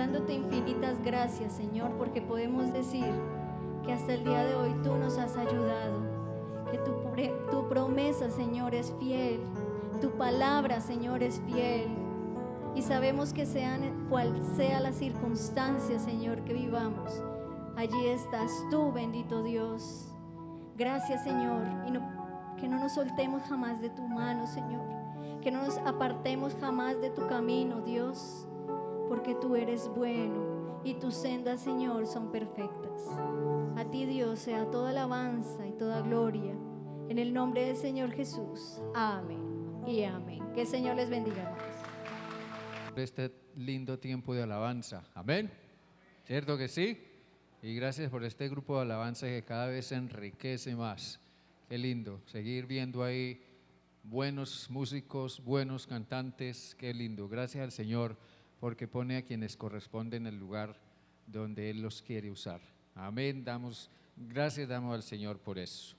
dándote infinitas gracias, Señor, porque podemos decir que hasta el día de hoy tú nos has ayudado, que tu promesa, Señor, es fiel, tu palabra, Señor, es fiel. Y sabemos que cual sea la circunstancia, Señor, que vivamos, allí estás tú, bendito Dios. Gracias, Señor, que no nos soltemos jamás de tu mano, Señor, que no nos apartemos jamás de tu camino, Dios, porque tú eres bueno y tus sendas, Señor, son perfectas. A ti, Dios, sea toda alabanza y toda gloria, en el nombre del Señor Jesús. Amén y amén. Que el Señor les bendiga, hermanos. Este lindo tiempo de alabanza, amén, ¿cierto que sí? Y gracias por este grupo de alabanza que cada vez se enriquece más. Qué lindo, seguir viendo ahí buenos músicos, buenos cantantes, qué lindo. Gracias al Señor porque pone a quienes corresponden en el lugar donde Él los quiere usar. Amén, damos al Señor por eso.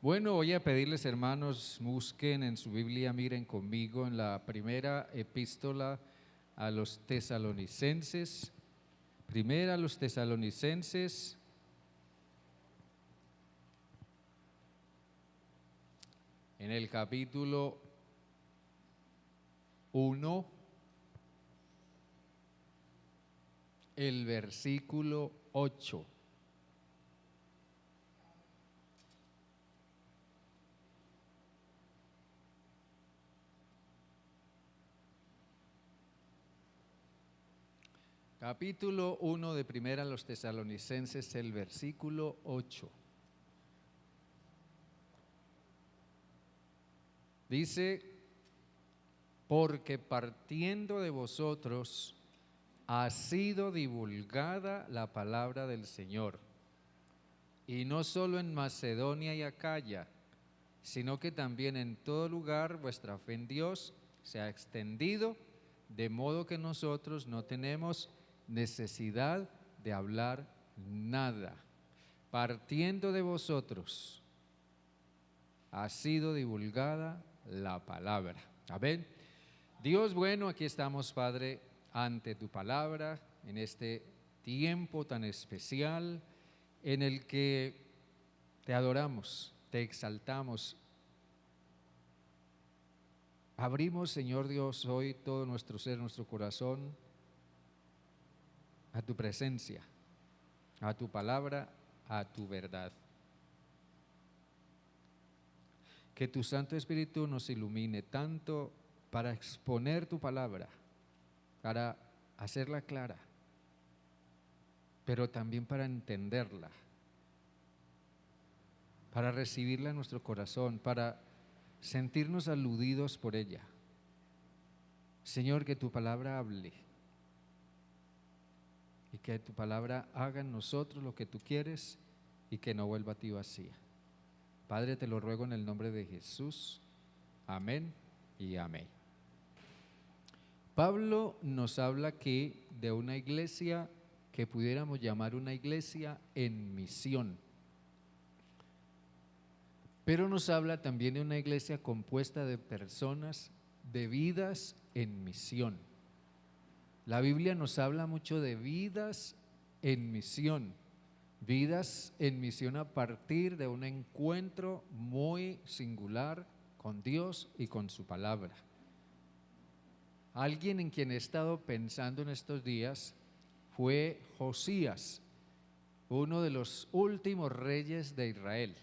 Bueno, voy a pedirles, hermanos, busquen en su Biblia, miren conmigo en la primera epístola a los tesalonicenses, primera a los tesalonicenses, en el capítulo 1, el versículo 8. Capítulo 1 de primera a los tesalonicenses, el versículo 8. Dice, porque partiendo de vosotros ha sido divulgada la palabra del Señor, y no solo en Macedonia y Acaya, sino que también en todo lugar vuestra fe en Dios se ha extendido, de modo que nosotros no tenemos necesidad de hablar nada. Partiendo de vosotros ha sido divulgada la palabra. Amén. Dios bueno, aquí estamos, Padre, ante tu palabra, en este tiempo tan especial en el que te adoramos, te exaltamos. Abrimos, Señor Dios, hoy todo nuestro ser, nuestro corazón a tu presencia, a tu palabra, a tu verdad. Que tu Santo Espíritu nos ilumine tanto para exponer tu palabra, para hacerla clara, pero también para entenderla, para recibirla en nuestro corazón, para sentirnos aludidos por ella. Señor, que tu palabra hable y que tu palabra haga en nosotros lo que tú quieres y que no vuelva a ti vacía. Padre, te lo ruego en el nombre de Jesús. Amén y amén. Pablo nos habla aquí de una iglesia que pudiéramos llamar una iglesia en misión. Pero nos habla también de una iglesia compuesta de personas, de vidas en misión. La Biblia nos habla mucho de vidas en misión a partir de un encuentro muy singular con Dios y con su palabra. Alguien en quien he estado pensando en estos días fue Josías, uno de los últimos reyes de Israel.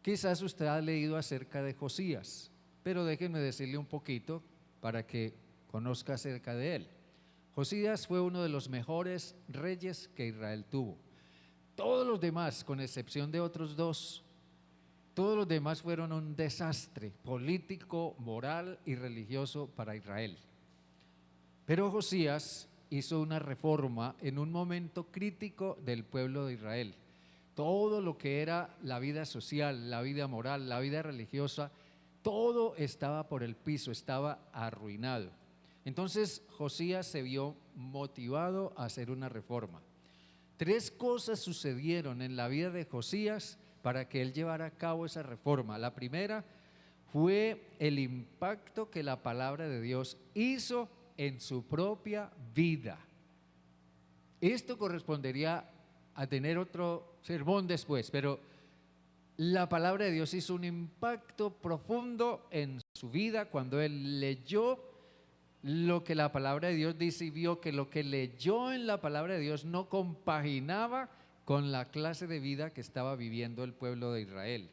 Quizás usted ha leído acerca de Josías, pero déjenme decirle un poquito para que conozca acerca de él. Josías fue uno de los mejores reyes que Israel tuvo. Todos los demás, con excepción de otros dos, todos los demás fueron un desastre político, moral y religioso para Israel. Pero Josías hizo una reforma en un momento crítico del pueblo de Israel. Todo lo que era la vida social, la vida moral, la vida religiosa, todo estaba por el piso, estaba arruinado. Entonces Josías se vio motivado a hacer una reforma. 3 cosas sucedieron en la vida de Josías para que él llevara a cabo esa reforma. La primera fue el impacto que la palabra de Dios hizo en su propia vida. Esto correspondería a tener otro sermón después, pero la palabra de Dios hizo un impacto profundo en su vida cuando él leyó lo que la palabra de Dios dice y vio que lo que leyó en la palabra de Dios no compaginaba con la clase de vida que estaba viviendo el pueblo de Israel.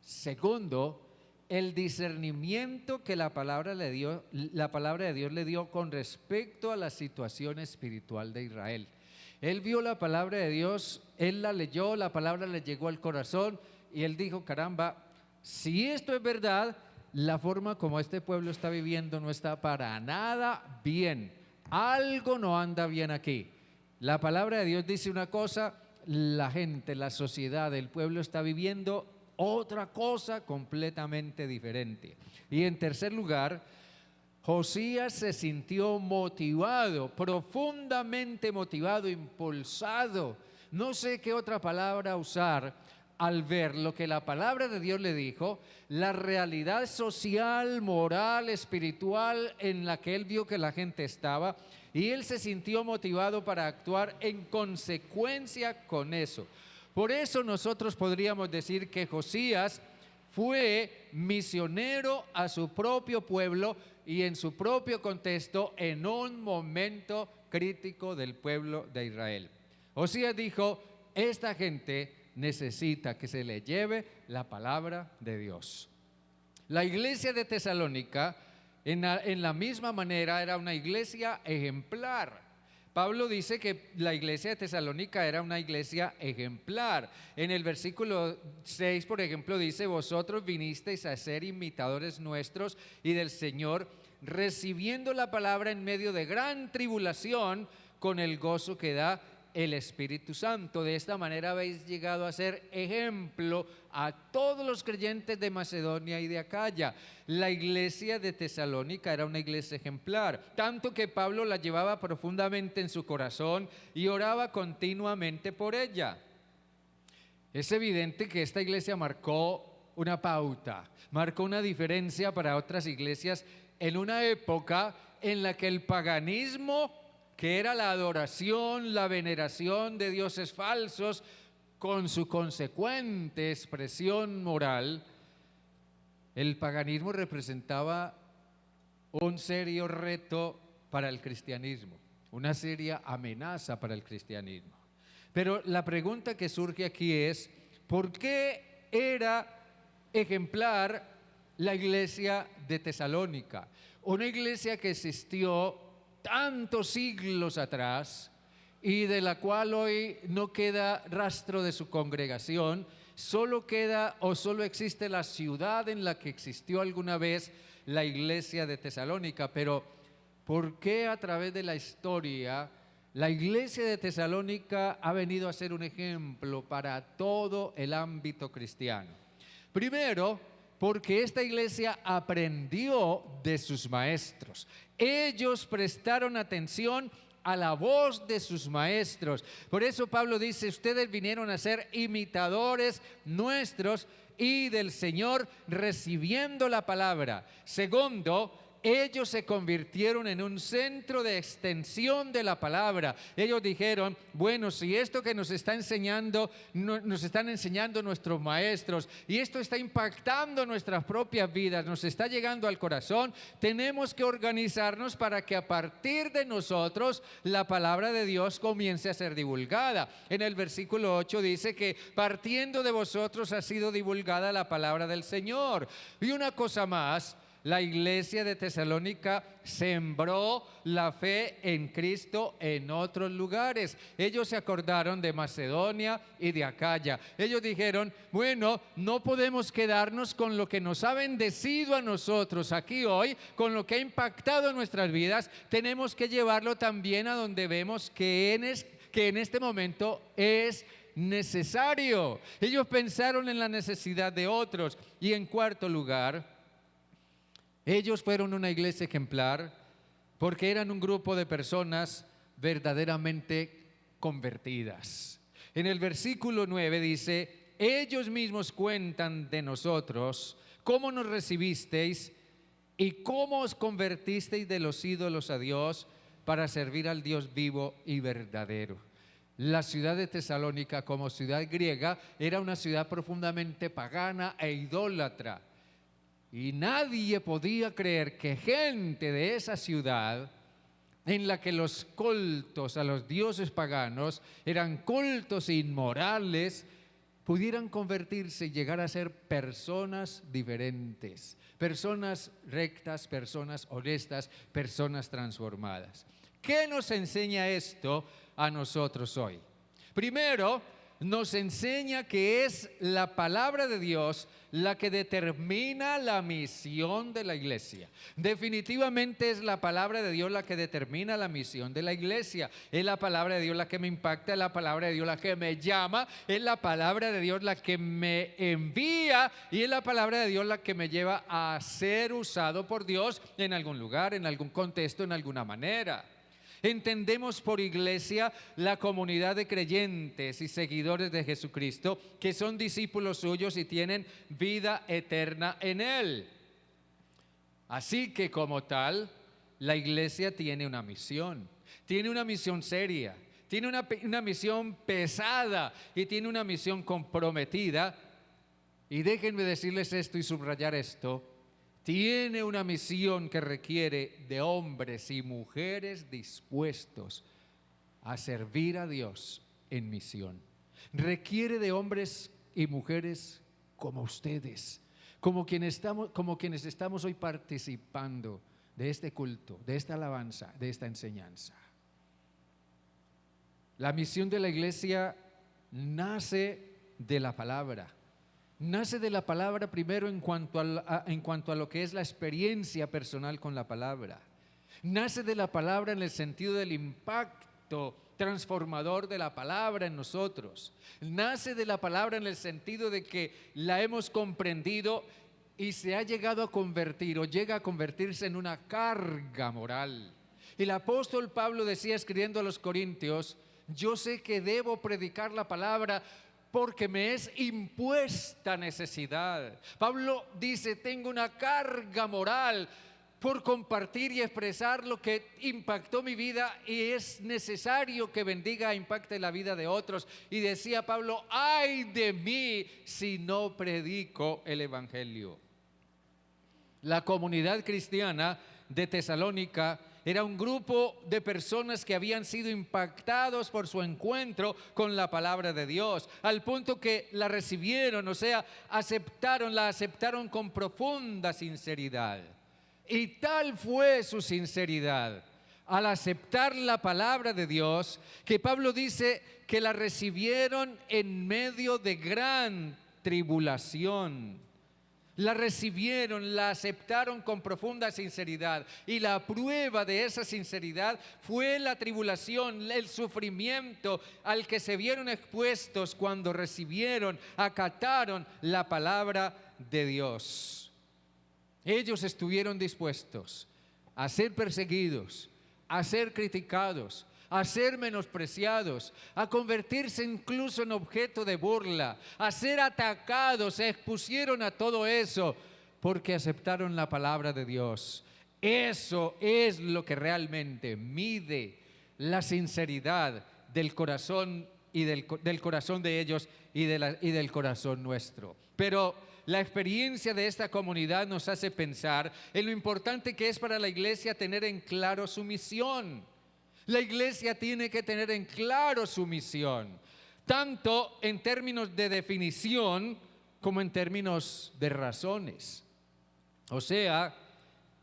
Segundo, el discernimiento que la palabra de Dios le dio con respecto a la situación espiritual de Israel. Él vio la palabra de Dios, él la leyó, la palabra le llegó al corazón y él dijo, caramba, si esto es verdad, la forma como este pueblo está viviendo no está para nada bien. Algo no anda bien aquí. La palabra de Dios dice una cosa, la gente, la sociedad, el pueblo está viviendo otra cosa completamente diferente. Y en tercer lugar, Josías se sintió motivado, profundamente motivado, impulsado. No sé qué otra palabra usar al ver lo que la palabra de Dios le dijo, la realidad social, moral, espiritual en la que él vio que la gente estaba, y él se sintió motivado para actuar en consecuencia con eso. Por eso nosotros podríamos decir que Josías fue misionero a su propio pueblo y en su propio contexto en un momento crítico del pueblo de Israel. Josías dijo, esta gente necesita que se le lleve la palabra de Dios. La iglesia de Tesalónica, en la misma manera, era una iglesia ejemplar. Pablo dice que la iglesia de Tesalónica era una iglesia ejemplar. En el versículo 6, por ejemplo, dice, vosotros vinisteis a ser imitadores nuestros y del Señor, recibiendo la palabra en medio de gran tribulación, con el gozo que da el Espíritu Santo. De esta manera habéis llegado a ser ejemplo a todos los creyentes de Macedonia y de Acaya. La iglesia de Tesalónica era una iglesia ejemplar, tanto que Pablo la llevaba profundamente en su corazón y oraba continuamente por ella. Es evidente que esta iglesia marcó una pauta, marcó una diferencia para otras iglesias en una época en la que el paganismo, que era la adoración, la veneración de dioses falsos, con su consecuente expresión moral, el paganismo representaba un serio reto para el cristianismo, una seria amenaza para el cristianismo. Pero la pregunta que surge aquí es, ¿por qué era ejemplar la iglesia de Tesalónica? Una iglesia que existió tantos siglos atrás y de la cual hoy no queda rastro de su congregación, solo queda o solo existe la ciudad en la que existió alguna vez la iglesia de Tesalónica. Pero ¿por qué a través de la historia la iglesia de Tesalónica ha venido a ser un ejemplo para todo el ámbito cristiano? Primero, porque esta iglesia aprendió de sus maestros. Ellos prestaron atención a la voz de sus maestros. Por eso Pablo dice, ustedes vinieron a ser imitadores nuestros y del Señor, recibiendo la palabra. Segundo, ellos se convirtieron en un centro de extensión de la palabra. Ellos dijeron, bueno, si esto que nos está enseñando, nos están enseñando nuestros maestros, y esto está impactando nuestras propias vidas, nos está llegando al corazón, tenemos que organizarnos para que a partir de nosotros la palabra de Dios comience a ser divulgada. En el versículo 8 dice que partiendo de vosotros ha sido divulgada la palabra del Señor. Y una cosa más, la iglesia de Tesalónica sembró la fe en Cristo en otros lugares. Ellos se acordaron de Macedonia y de Acaya. Ellos dijeron, bueno, no podemos quedarnos con lo que nos ha bendecido a nosotros aquí hoy, con lo que ha impactado nuestras vidas. Tenemos que llevarlo también a donde vemos que en este momento es necesario. Ellos pensaron en la necesidad de otros. Y en cuarto lugar, ellos fueron una iglesia ejemplar porque eran un grupo de personas verdaderamente convertidas. En el versículo 9 dice, ellos mismos cuentan de nosotros cómo nos recibisteis y cómo os convertisteis de los ídolos a Dios para servir al Dios vivo y verdadero. la ciudad de Tesalónica, como ciudad griega, era una ciudad profundamente pagana e idólatra. Y nadie podía creer que gente de esa ciudad, en la que los cultos a los dioses paganos eran cultos inmorales, pudieran convertirse y llegar a ser personas diferentes, personas rectas, personas honestas, personas transformadas. ¿Qué nos enseña esto a nosotros hoy? Primero, nos enseña que es la palabra de Dios la que determina la misión de la iglesia. Definitivamente es la palabra de Dios la que determina la misión de la iglesia. Es la palabra de Dios la que me impacta, es la palabra de Dios la que me llama, es la palabra de Dios la que me envía y es la palabra de Dios la que me lleva a ser usado por Dios en algún lugar, en algún contexto, en alguna manera. Entendemos por iglesia la comunidad de creyentes y seguidores de Jesucristo que son discípulos suyos y tienen vida eterna en Él. Así que como tal, la iglesia tiene una misión seria, tiene una misión pesada y tiene una misión comprometida. Y déjenme decirles esto y subrayar esto. Tiene una misión que requiere de hombres y mujeres dispuestos a servir a Dios en misión. Requiere de hombres y mujeres como ustedes, como quienes estamos hoy participando de este culto, de esta alabanza, de esta enseñanza. La misión de la iglesia nace de la palabra. Nace de la palabra primero en cuanto a lo que es la experiencia personal con la palabra. Nace de la palabra en el sentido del impacto transformador de la palabra en nosotros. Nace de la palabra en el sentido de que la hemos comprendido y se ha llegado a convertir o llega a convertirse en una carga moral. El apóstol Pablo decía escribiendo a los Corintios: yo sé que debo predicar la palabra porque me es impuesta necesidad. Pablo dice: tengo una carga moral por compartir y expresar lo que impactó mi vida y es necesario que bendiga e impacte la vida de otros. Y decía Pablo: ay de mí si no predico el evangelio. La comunidad cristiana de Tesalónica era un grupo de personas que habían sido impactados por su encuentro con la palabra de Dios, al punto que la recibieron, o sea, la aceptaron con profunda sinceridad. Y tal fue su sinceridad al aceptar la palabra de Dios, que Pablo dice que la recibieron en medio de gran tribulación. La recibieron, la aceptaron con profunda sinceridad y la prueba de esa sinceridad fue la tribulación, el sufrimiento al que se vieron expuestos cuando recibieron, acataron la palabra de Dios. Ellos estuvieron dispuestos a ser perseguidos, a ser criticados, a ser menospreciados, a convertirse incluso en objeto de burla, a ser atacados, se expusieron a todo eso porque aceptaron la palabra de Dios. Eso es lo que realmente mide la sinceridad del corazón y del corazón de ellos y del corazón nuestro. Pero la experiencia de esta comunidad nos hace pensar en lo importante que es para la iglesia tener en claro su misión. La iglesia tiene que tener en claro su misión, tanto en términos de definición como en términos de razones. O sea,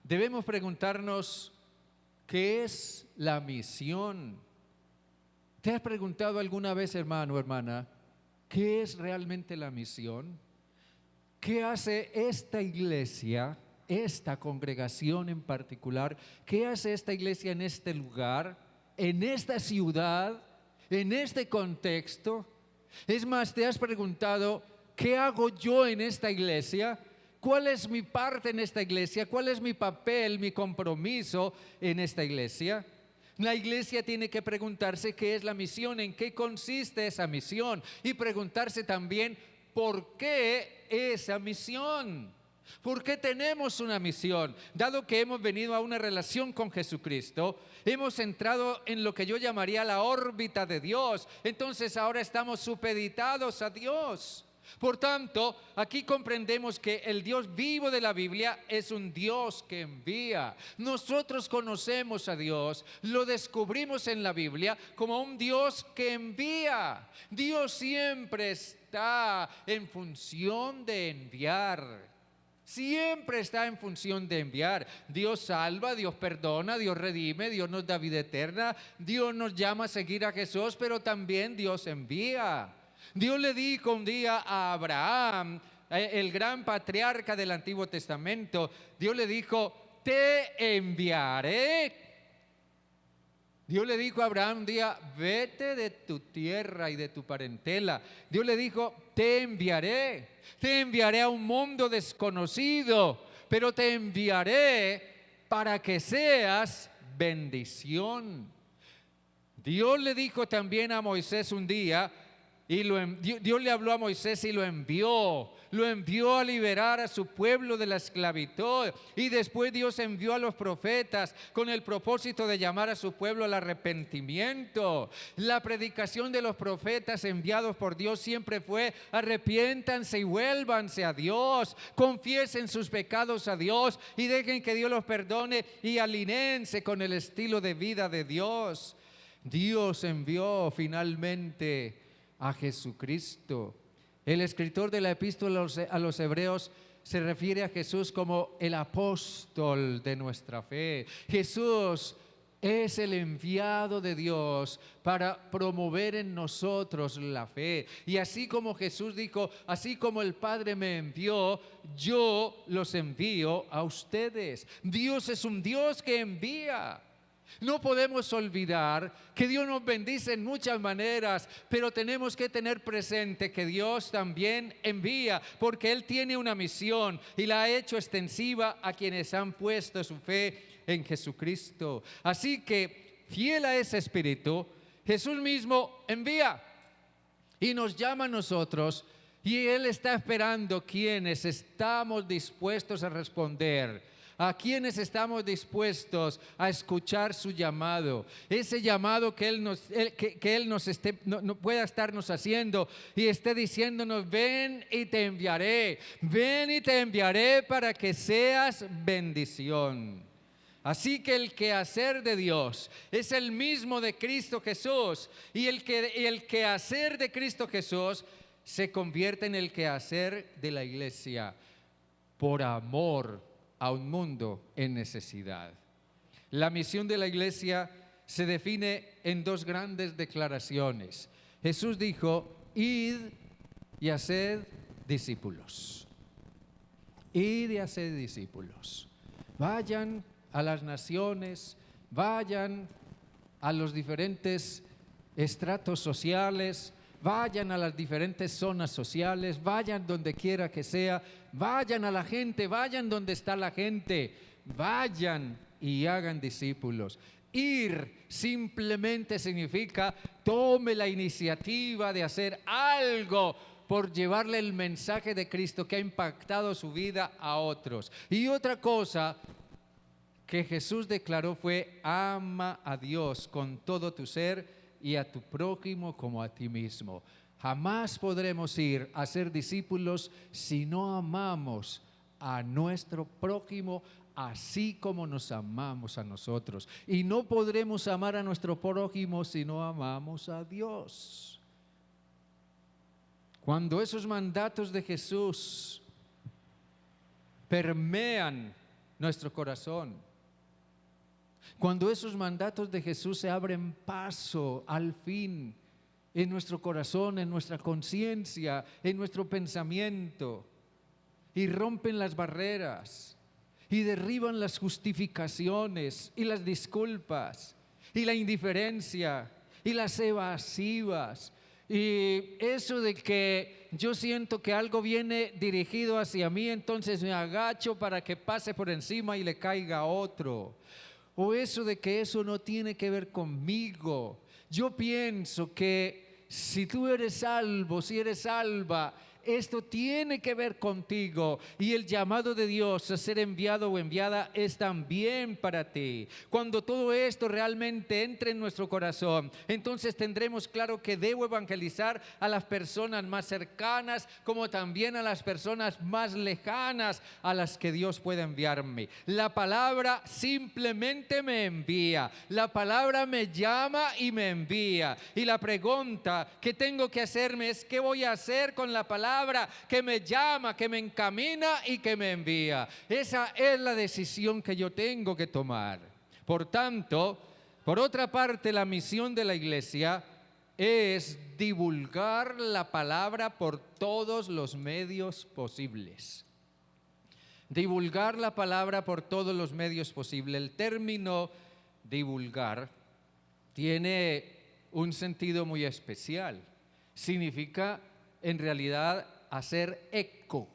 debemos preguntarnos, ¿qué es la misión? ¿Te has preguntado alguna vez, hermano o hermana, qué es realmente la misión? ¿Qué hace esta iglesia, esta congregación en particular? ¿Qué hace esta iglesia en este lugar, en esta ciudad, en este contexto? Es más, ¿te has preguntado qué hago yo en esta iglesia? ¿Cuál es mi parte en esta iglesia? ¿Cuál es mi papel, mi compromiso en esta iglesia? La iglesia tiene que preguntarse qué es la misión, en qué consiste esa misión y preguntarse también por qué esa misión. Porque tenemos una misión. Dado que hemos venido a una relación con Jesucristo, hemos entrado en lo que yo llamaría la órbita de Dios. Entonces ahora estamos supeditados a Dios. Por tanto, aquí comprendemos que el Dios vivo de la Biblia es un Dios que envía. Nosotros conocemos a Dios, lo descubrimos en la Biblia como un Dios que envía. Dios siempre está en función de enviar. Siempre está en función de enviar. Dios salva, Dios perdona, Dios redime, Dios nos da vida eterna, Dios nos llama a seguir a Jesús, pero también Dios envía. Dios le dijo un día a Abraham, el gran patriarca del Antiguo Testamento, Dios le dijo, te enviaré. Dios le dijo a Abraham un día, vete de tu tierra y de tu parentela. Dios le dijo, te enviaré a un mundo desconocido, pero te enviaré para que seas bendición. Dios le dijo también a Moisés un día, Dios le habló a Moisés y lo envió a liberar a su pueblo de la esclavitud, y después Dios envió a los profetas con el propósito de llamar a su pueblo al arrepentimiento. La predicación de los profetas enviados por Dios siempre fue: arrepiéntanse y vuélvanse a Dios, confiesen sus pecados a Dios y dejen que Dios los perdone y alinéense con el estilo de vida de Dios. Dios envió finalmente a Jesucristo. El escritor de la epístola a los Hebreos se refiere a Jesús como el apóstol de nuestra fe. Jesús es el enviado de Dios para promover en nosotros la fe. Y así como Jesús dijo, así como el Padre me envió, yo los envío a ustedes. Dios es un Dios que envía. No podemos olvidar que Dios nos bendice en muchas maneras, pero tenemos que tener presente que Dios también envía, porque Él tiene una misión y la ha hecho extensiva a quienes han puesto su fe en Jesucristo. Así que, fiel a ese espíritu, Jesús mismo envía y nos llama a nosotros, y Él está esperando quienes estamos dispuestos a responder, a quienes estamos dispuestos a escuchar su llamado, ese llamado que Él no pueda estarnos haciendo y esté diciéndonos: ven y te enviaré para que seas bendición. Así que el quehacer de Dios es el mismo de Cristo Jesús, y el quehacer de Cristo Jesús se convierte en el quehacer de la iglesia por amor a un mundo en necesidad. La misión de la iglesia se define en dos grandes declaraciones. Jesús dijo: id y haced discípulos. Id y haced discípulos. Vayan a las naciones, vayan a los diferentes estratos sociales, vayan a las diferentes zonas sociales, vayan donde quiera que sea, vayan a la gente, vayan donde está la gente, vayan y hagan discípulos. Ir simplemente significa: tome la iniciativa de hacer algo por llevarle el mensaje de Cristo que ha impactado su vida a otros. Y otra cosa que Jesús declaró fue: ama a Dios con todo tu ser y a tu prójimo como a ti mismo. Jamás podremos ir a ser discípulos si no amamos a nuestro prójimo así como nos amamos a nosotros. Y no podremos amar a nuestro prójimo si no amamos a Dios. Cuando esos mandatos de Jesús permean nuestro corazón, cuando esos mandatos de Jesús se abren paso al fin en nuestro corazón, en nuestra conciencia, en nuestro pensamiento, y rompen las barreras y derriban las justificaciones y las disculpas y la indiferencia y las evasivas, y eso de que yo siento que algo viene dirigido hacia mí, entonces me agacho para que pase por encima y le caiga a otro. O eso de que eso no tiene que ver conmigo. Yo pienso que si tú eres salvo, si eres salva, esto tiene que ver contigo y el llamado de Dios a ser enviado o enviada es también para ti. Cuando todo esto realmente entre en nuestro corazón, entonces tendremos claro que debo evangelizar a las personas más cercanas como también a las personas más lejanas a las que Dios puede enviarme. La palabra simplemente me envía, la palabra me llama y me envía. Y la pregunta que tengo que hacerme es: ¿qué voy a hacer con la palabra que me llama, que me encamina y que me envía? Esa es la decisión que yo tengo que tomar. Por tanto, por otra parte, la misión de la iglesia es divulgar la palabra por todos los medios posibles. Divulgar la palabra por todos los medios posibles. El término divulgar tiene un sentido muy especial. Significa en realidad hacer eco.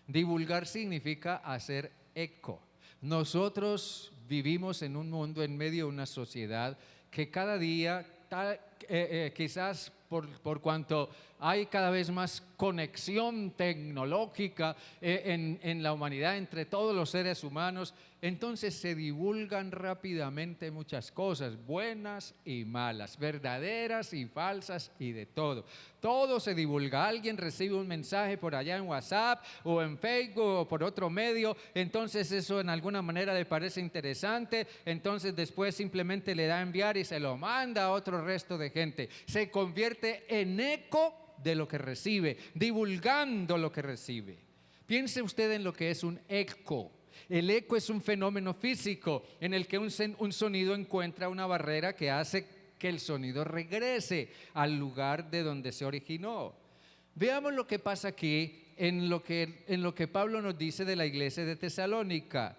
Divulgar significa hacer eco. Nosotros vivimos en un mundo, en medio de una sociedad que cada día, quizás por cuanto hay cada vez más conexión tecnológica en la humanidad, entre todos los seres humanos, entonces se divulgan rápidamente muchas cosas, buenas y malas, verdaderas y falsas y de todo. Todo se divulga. Alguien recibe un mensaje por allá en WhatsApp o en Facebook o por otro medio, entonces eso en alguna manera le parece interesante, entonces después simplemente le da a enviar y se lo manda a otro resto de gente. Se convierte en eco de lo que recibe, divulgando lo que recibe. Piense usted en lo que es un eco. El eco es un fenómeno físico en el que un sonido encuentra una barrera que hace que el sonido regrese al lugar de donde se originó. Veamos lo que pasa aquí en lo que Pablo nos dice de la iglesia de Tesalónica.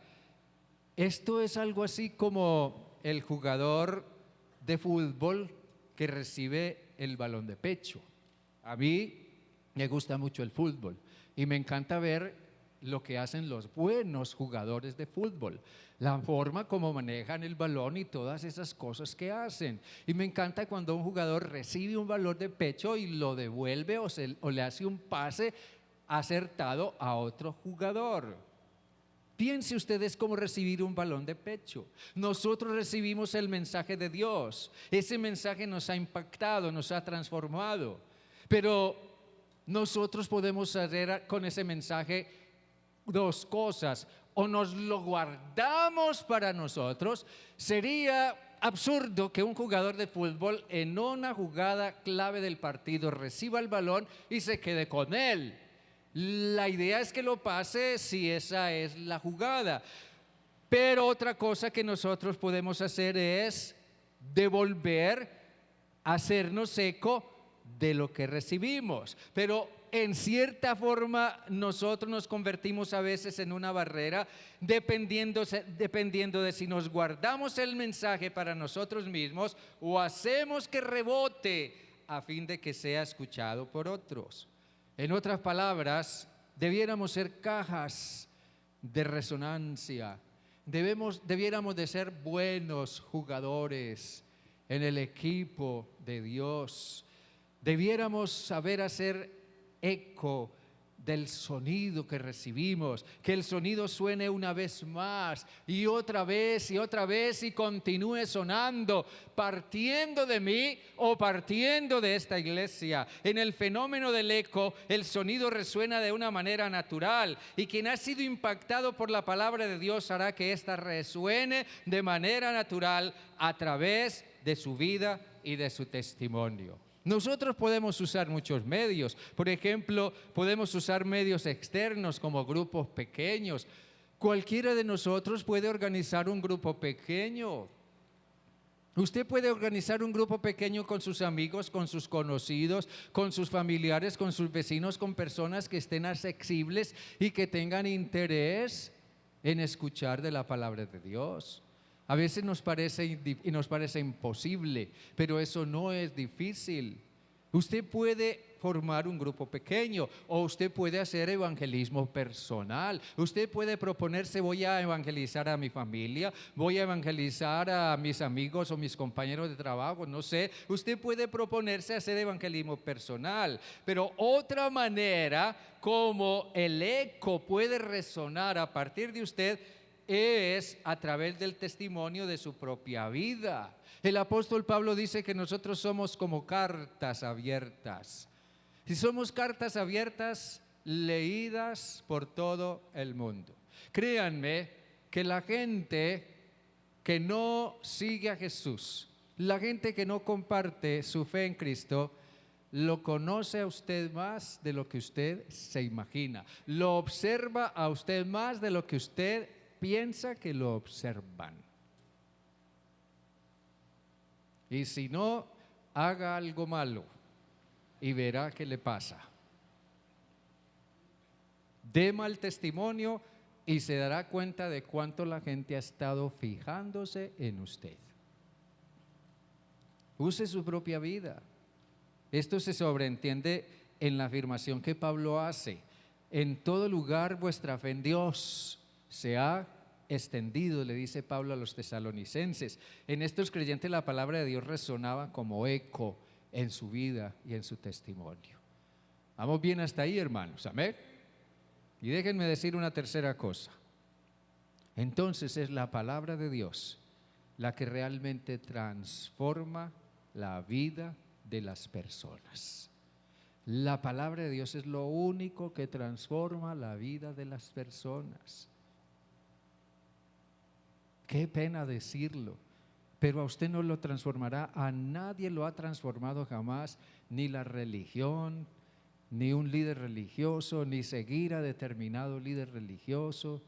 Esto es algo así como el jugador de fútbol que recibe el balón de pecho. A mí me gusta mucho el fútbol y me encanta ver lo que hacen los buenos jugadores de fútbol, la forma como manejan el balón y todas esas cosas que hacen. Y me encanta cuando un jugador recibe un balón de pecho y lo devuelve o le hace un pase acertado a otro jugador. Piense ustedes cómo recibir un balón de pecho. Nosotros recibimos el mensaje de Dios. Ese mensaje nos ha impactado, nos ha transformado. Pero nosotros podemos hacer con ese mensaje dos cosas: o nos lo guardamos para nosotros. Sería absurdo que un jugador de fútbol en una jugada clave del partido reciba el balón y se quede con él. La idea es que lo pase si esa es la jugada. Pero otra cosa que nosotros podemos hacer es devolver, hacernos eco de lo que recibimos. Pero en cierta forma nosotros nos convertimos a veces en una barrera dependiendo de si nos guardamos el mensaje para nosotros mismos o hacemos que rebote a fin de que sea escuchado por otros. En otras palabras, debiéramos ser cajas de resonancia. Debiéramos de ser buenos jugadores en el equipo de Dios. Debiéramos saber hacer eco del sonido que recibimos, que el sonido suene una vez más y otra vez y continúe sonando, partiendo de mí o partiendo de esta iglesia. En el fenómeno del eco, el sonido resuena de una manera natural y quien ha sido impactado por la palabra de Dios hará que ésta resuene de manera natural a través de su vida y de su testimonio. Nosotros podemos usar muchos medios. Por ejemplo, podemos usar medios externos como grupos pequeños. Cualquiera de nosotros puede organizar un grupo pequeño. Usted puede organizar un grupo pequeño con sus amigos, con sus conocidos, con sus familiares, con sus vecinos, con personas que estén accesibles y que tengan interés en escuchar de la palabra de Dios. A veces nos parece imposible, pero eso no es difícil. Usted puede formar un grupo pequeño o usted puede hacer evangelismo personal. Usted puede proponerse: voy a evangelizar a mi familia, voy a evangelizar a mis amigos o mis compañeros de trabajo, no sé. Usted puede proponerse hacer evangelismo personal, pero otra manera como el eco puede resonar a partir de usted es a través del testimonio de su propia vida. El apóstol Pablo dice que nosotros somos como cartas abiertas. Si somos cartas abiertas, leídas por todo el mundo. Créanme que la gente que no sigue a Jesús, la gente que no comparte su fe en Cristo, lo conoce a usted más de lo que usted se imagina. Lo observa a usted más de lo que usted piensa que lo observan. Y si no, haga algo malo y verá qué le pasa. Dé mal testimonio y se dará cuenta de cuánto la gente ha estado fijándose en usted. Use su propia vida. Esto se sobreentiende en la afirmación que Pablo hace: en todo lugar vuestra fe en Dios se ha extendido, le dice Pablo a los tesalonicenses. En estos creyentes la palabra de Dios resonaba como eco en su vida y en su testimonio. ¿Vamos bien hasta ahí, hermanos? Amén. Y déjenme decir una tercera cosa. Entonces es la palabra de Dios la que realmente transforma la vida de las personas. La palabra de Dios es lo único que transforma la vida de las personas. Qué pena decirlo, pero a usted no lo transformará, a nadie lo ha transformado jamás, ni la religión, ni un líder religioso, ni seguir a determinado líder religioso,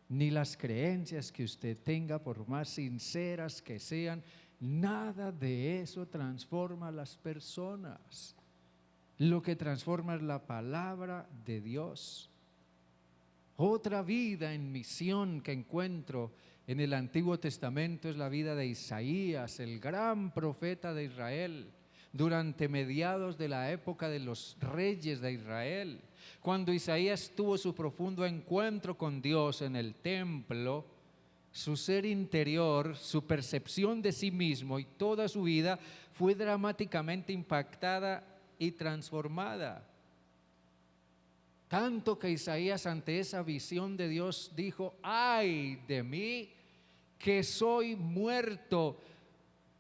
ni las creencias que usted tenga, por más sinceras que sean. Nada de eso transforma a las personas. Lo que transforma es la palabra de Dios. Otra vida en misión que encuentro en el Antiguo Testamento es la vida de Isaías, el gran profeta de Israel, durante mediados de la época de los reyes de Israel. Cuando Isaías tuvo su profundo encuentro con Dios en el templo, su ser interior, su percepción de sí mismo y toda su vida fue dramáticamente impactada y transformada. Tanto que Isaías, ante esa visión de Dios, dijo: ay de mí, que soy muerto,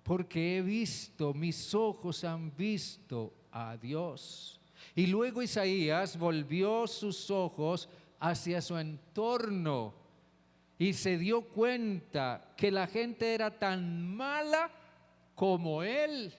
porque he visto, mis ojos han visto a Dios. Y luego Isaías volvió sus ojos hacia su entorno y se dio cuenta que la gente era tan mala como él.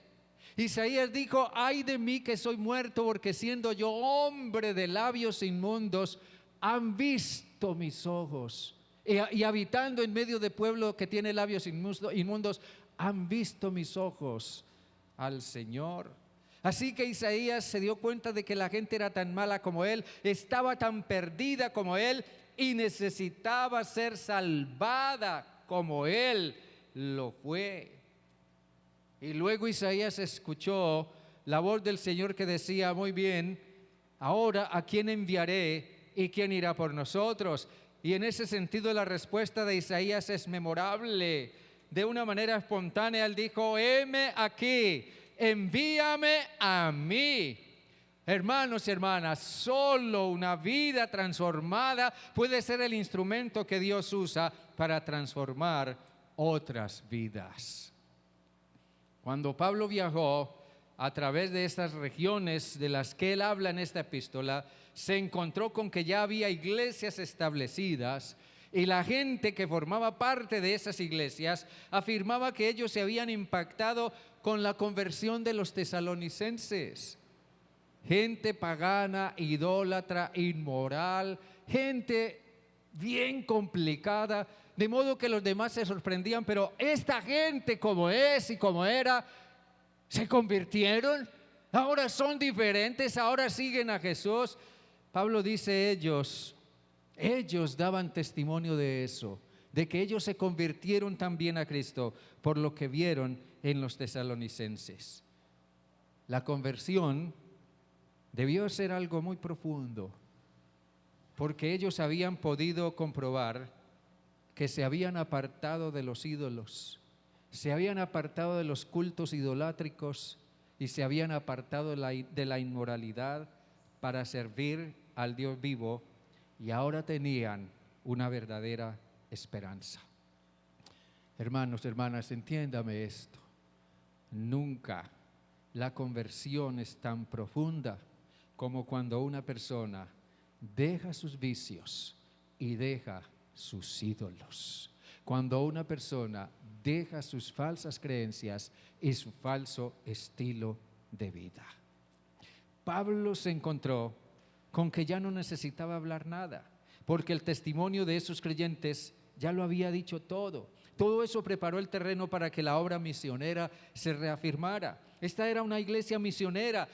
Isaías dijo: ay de mí que soy muerto, porque siendo yo hombre de labios inmundos, han visto mis ojos. Y habitando en medio de pueblo que tiene labios inmundos, han visto mis ojos al Señor. Así que Isaías se dio cuenta de que la gente era tan mala como él, estaba tan perdida como él y necesitaba ser salvada como él lo fue. Y luego Isaías escuchó la voz del Señor que decía: muy bien, ahora ¿a quién enviaré y quién irá por nosotros? Y en ese sentido la respuesta de Isaías es memorable. De una manera espontánea él dijo: heme aquí, envíame a mí. Hermanos y hermanas, solo una vida transformada puede ser el instrumento que Dios usa para transformar otras vidas. Cuando Pablo viajó a través de estas regiones de las que él habla en esta epístola, se encontró con que ya había iglesias establecidas y la gente que formaba parte de esas iglesias afirmaba que ellos se habían impactado con la conversión de los tesalonicenses. Gente pagana, idólatra, inmoral, gente bien complicada, de modo que los demás se sorprendían, pero esta gente como es y como era, se convirtieron, ahora son diferentes, ahora siguen a Jesús. Pablo dice: ellos daban testimonio de eso, de que ellos se convirtieron también a Cristo por lo que vieron en los tesalonicenses. La conversión debió ser algo muy profundo, porque ellos habían podido comprobar que se habían apartado de los ídolos, se habían apartado de los cultos idolátricos y se habían apartado de la inmoralidad para servir al Dios vivo, y ahora tenían una verdadera esperanza. Hermanos, hermanas, entiéndame esto. Nunca la conversión es tan profunda como cuando una persona deja sus vicios y deja sus ídolos. Cuando una persona deja sus falsas creencias y su falso estilo de vida. Pablo se encontró con que ya no necesitaba hablar nada, porque el testimonio de esos creyentes ya lo había dicho todo. Todo eso preparó el terreno para que la obra misionera se reafirmara. Esta era una iglesia misionera.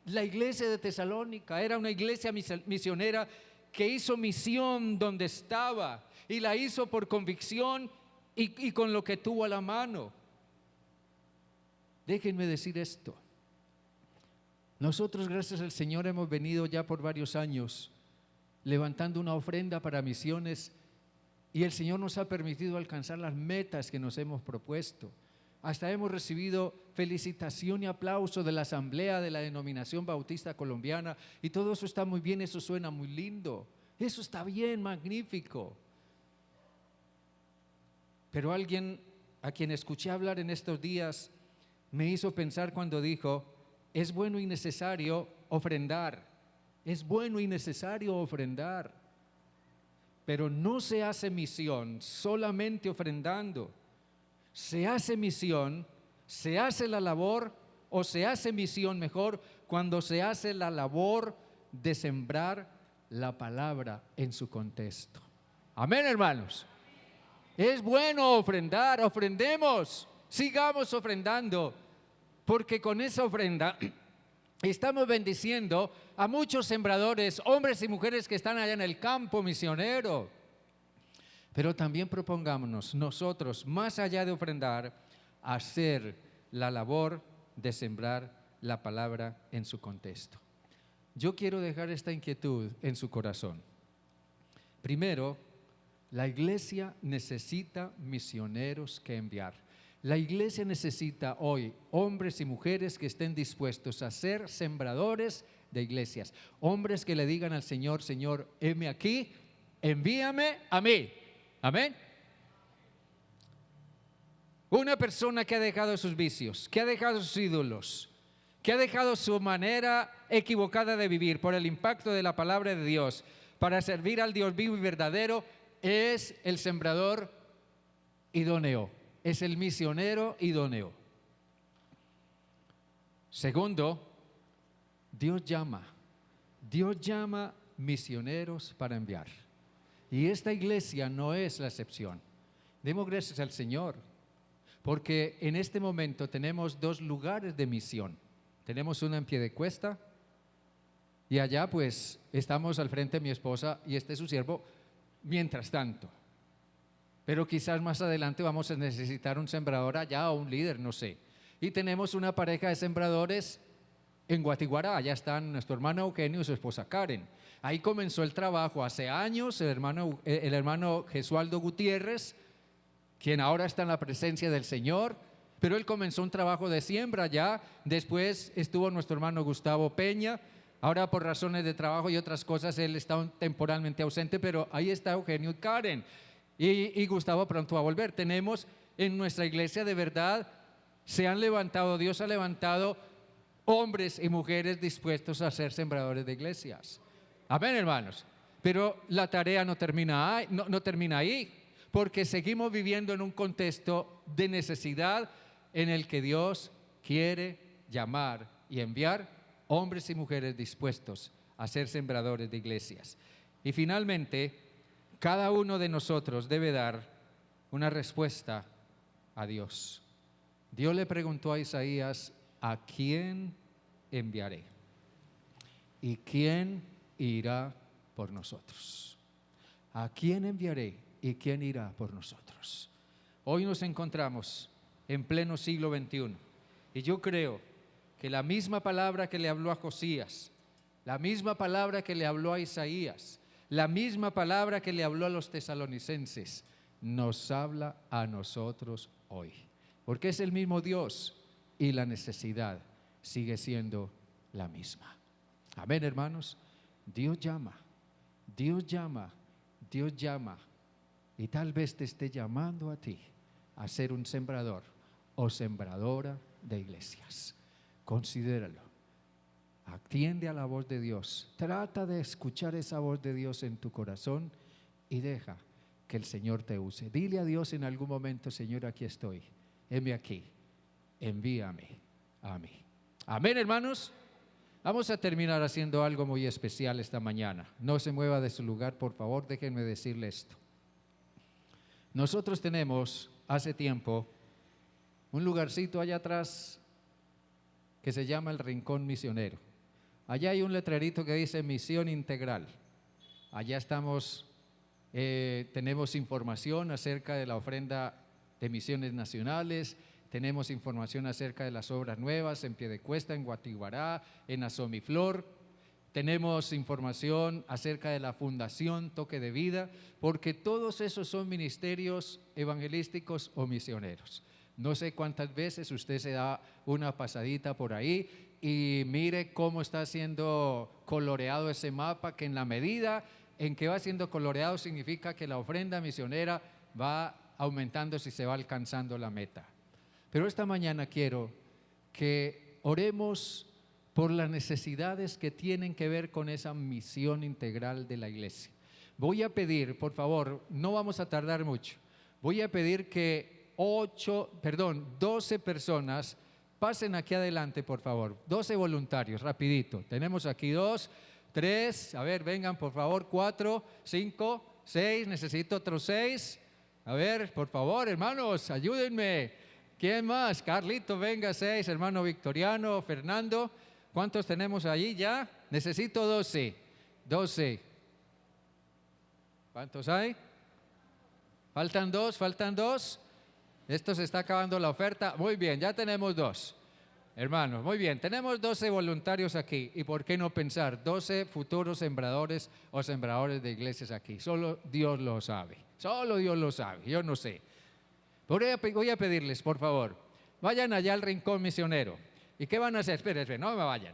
La iglesia de Tesalónica era una iglesia misionera que hizo misión donde estaba, y la hizo por convicción y con lo que tuvo a la mano. Déjenme decir esto. Nosotros, gracias al Señor, hemos venido ya por varios años levantando una ofrenda para misiones, y el Señor nos ha permitido alcanzar las metas que nos hemos propuesto. Hasta hemos recibido felicitación y aplauso de la Asamblea de la Denominación Bautista Colombiana, y todo eso está muy bien, eso suena muy lindo, eso está bien, magnífico. Pero alguien a quien escuché hablar en estos días me hizo pensar cuando dijo: es bueno y necesario ofrendar, es bueno y necesario ofrendar, pero no se hace misión solamente ofrendando. Se hace misión, se hace la labor, o se hace misión mejor, cuando se hace la labor de sembrar la palabra en su contexto. Amén, hermanos. Es bueno ofrendar, ofrendemos, sigamos ofrendando, porque con esa ofrenda estamos bendiciendo a muchos sembradores, hombres y mujeres que están allá en el campo misionero. Pero también propongámonos nosotros, más allá de ofrendar, hacer la labor de sembrar la palabra en su contexto. Yo quiero dejar esta inquietud en su corazón. Primero, la iglesia necesita misioneros que enviar. La iglesia necesita hoy hombres y mujeres que estén dispuestos a ser sembradores de iglesias. Hombres que le digan al Señor: Señor, heme aquí, envíame a mí. Amén. Una persona que ha dejado sus vicios, que ha dejado sus ídolos, que ha dejado su manera equivocada de vivir por el impacto de la palabra de Dios para servir al Dios vivo y verdadero, es el sembrador idóneo, es el misionero idóneo. Segundo, Dios llama misioneros para enviar. Y esta iglesia no es la excepción. Demos gracias al Señor, porque en este momento tenemos dos lugares de misión. Tenemos una en Piedecuesta, y allá pues estamos al frente mi esposa y su siervo mientras tanto. Pero quizás más adelante vamos a necesitar un sembrador allá o un líder, no sé. Y tenemos una pareja de sembradores en Guatiguará. Allá están nuestro hermano Eugenio y su esposa Karen. Ahí comenzó el trabajo hace años el hermano Jesualdo Gutiérrez, quien ahora está en la presencia del Señor, pero él comenzó un trabajo de siembra allá. Después estuvo nuestro hermano Gustavo Peña. Ahora, por razones de trabajo y otras cosas, él está temporalmente ausente, pero ahí está Eugenio y Karen. Y Gustavo pronto va a volver. Tenemos en nuestra iglesia, de verdad, Dios ha levantado hombres y mujeres dispuestos a ser sembradores de iglesias. Amén, hermanos. Pero la tarea no termina ahí, porque seguimos viviendo en un contexto de necesidad en el que Dios quiere llamar y enviar hombres y mujeres dispuestos a ser sembradores de iglesias. Y finalmente, cada uno de nosotros debe dar una respuesta a Dios. Dios le preguntó a Isaías: ¿a quién enviaré? ¿Y quién irá por nosotros? ¿A quién enviaré y quién irá por nosotros? Hoy nos encontramos en pleno siglo XXI, y yo creo que la misma palabra que le habló a Josías, la misma palabra que le habló a Isaías, la misma palabra que le habló a los tesalonicenses, nos habla a nosotros hoy. Porque es el mismo Dios y la necesidad sigue siendo la misma. Amén, hermanos. Dios llama, Dios llama, Dios llama. Y tal vez te esté llamando a ti a ser un sembrador o sembradora de iglesias. Considéralo. Atiende a la voz de Dios. Trata de escuchar esa voz de Dios en tu corazón y deja que el Señor te use. Dile a Dios en algún momento: Señor, aquí estoy. Heme aquí. Envíame a mí. Amén, hermanos. Vamos a terminar haciendo algo muy especial esta mañana. No se mueva de su lugar, por favor, déjenme decirle esto. Nosotros tenemos hace tiempo un lugarcito allá atrás que se llama el Rincón Misionero. Allá hay un letrerito que dice Misión Integral. Allá estamos, tenemos información acerca de la ofrenda de misiones nacionales, tenemos información acerca de las obras nuevas en Piedecuesta, en Guatiguará, en Asomiflor. Tenemos información acerca de la Fundación Toque de Vida, porque todos esos son ministerios evangelísticos o misioneros. No sé cuántas veces usted se da una pasadita por ahí y mire cómo está siendo coloreado ese mapa, que en la medida en que va siendo coloreado significa que la ofrenda misionera va aumentando si se va alcanzando la meta. Pero esta mañana quiero que oremos por las necesidades que tienen que ver con esa misión integral de la iglesia. Voy a pedir, por favor, no vamos a tardar mucho, voy a pedir que 12 personas pasen aquí adelante, por favor. 12 voluntarios, rapidito. Tenemos aquí 2, 3, a ver, vengan por favor, 4, 5, 6, necesito otros 6. A ver, por favor, hermanos, ayúdenme. ¿Quién más? Carlito, venga, 6, hermano Victoriano, Fernando. ¿Cuántos tenemos allí ya? Necesito 12. 12. ¿Cuántos hay? Faltan 2. Esto se está acabando la oferta. Muy bien, ya tenemos 2. Hermanos, muy bien, tenemos 12 voluntarios aquí. ¿Y por qué no pensar 12 futuros sembradores o sembradores de iglesias aquí? Solo Dios lo sabe. Solo Dios lo sabe, yo no sé. Voy a pedirles, por favor, vayan allá al Rincón Misionero. ¿Y qué van a hacer? Esperen, no me vayan.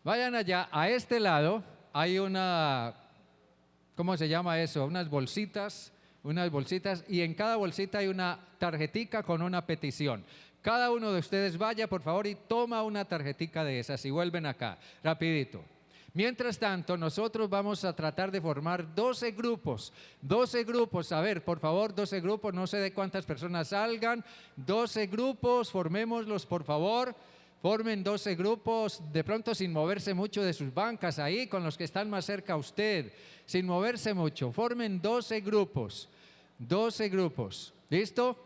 Vayan allá, a este lado hay una, ¿cómo se llama eso? Unas bolsitas, y en cada bolsita hay una tarjetica con una petición. Cada uno de ustedes vaya, por favor, y toma una tarjetica de esas y vuelven acá, rapidito. Mientras tanto, nosotros vamos a tratar de formar 12 grupos. 12 grupos, a ver, por favor, 12 grupos, no sé de cuántas personas salgan. 12 grupos, formémoslos, por favor. Formen 12 grupos, de pronto sin moverse mucho de sus bancas ahí, con los que están más cerca a usted, sin moverse mucho. Formen 12 grupos. 12 grupos. ¿Listo?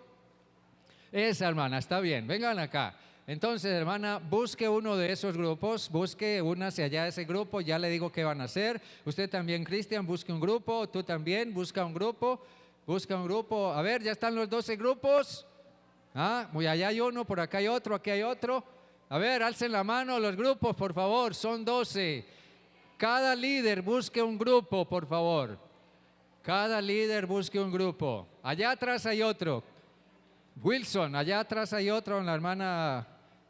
Esa hermana, está bien, vengan acá. Entonces, hermana, busque uno de esos grupos, busque una hacia allá de ese grupo, ya le digo qué van a hacer. Usted también, Cristian, busque un grupo, tú también, busca un grupo. A ver, ¿ya están los 12 grupos? Muy allá hay uno, por acá hay otro, aquí hay otro. A ver, alcen la mano los grupos, por favor, son 12. Cada líder busque un grupo, por favor. Cada líder busque un grupo. Allá atrás hay otro. Wilson, allá atrás hay otro, la hermana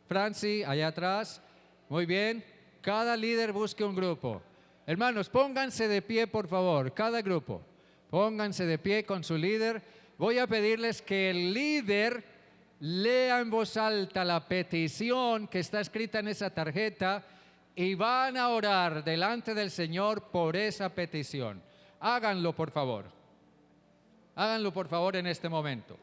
Franci, allá atrás. Muy bien, cada líder busque un grupo. Hermanos, pónganse de pie, por favor, cada grupo. Pónganse de pie con su líder. Voy a pedirles que el líder lea en voz alta la petición que está escrita en esa tarjeta y van a orar delante del Señor por esa petición. Háganlo, por favor. Háganlo, por favor, en este momento.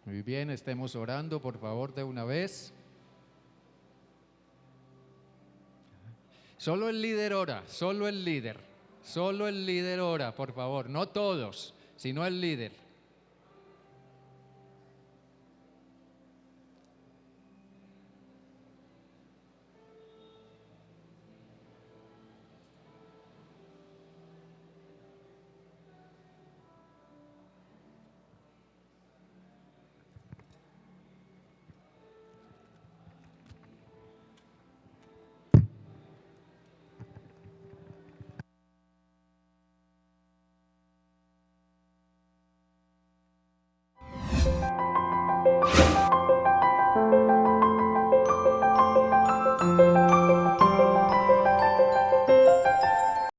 Muy bien, estemos orando, por favor, de una vez. Solo el líder ora, solo el líder. Solo el líder ora, por favor. No todos, sino el líder.